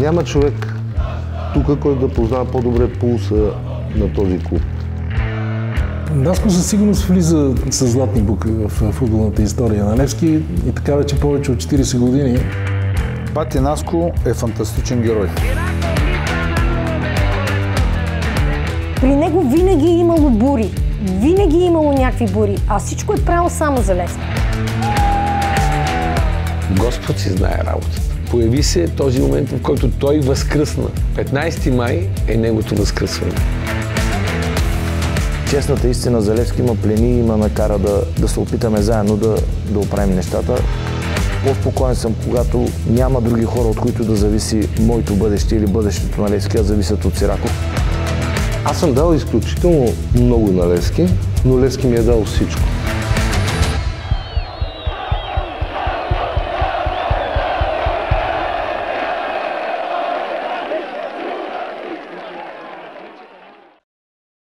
Няма човек тук, който да познава по-добре пулса на този клуб. Наско със сигурност влиза с златни букви в футболната история на Левски и така вече повече от 40 години. Бати Наско е фантастичен герой. При него винаги е имало бури, винаги е имало някакви бури, а всичко е правило само за Левски. Господ си знае работата. Появи се този момент, в който той възкръсна. 15 май е негото възкръсване. Честната истина за Левски ма плени и ма накара да се опитаме заедно да оправим нещата. По-спокоен съм, когато няма други хора, от които да зависи моето бъдеще или бъдещето на Левски, а зависят от Сираков. Аз съм дал изключително много на Левски, но Левски ми е дал всичко.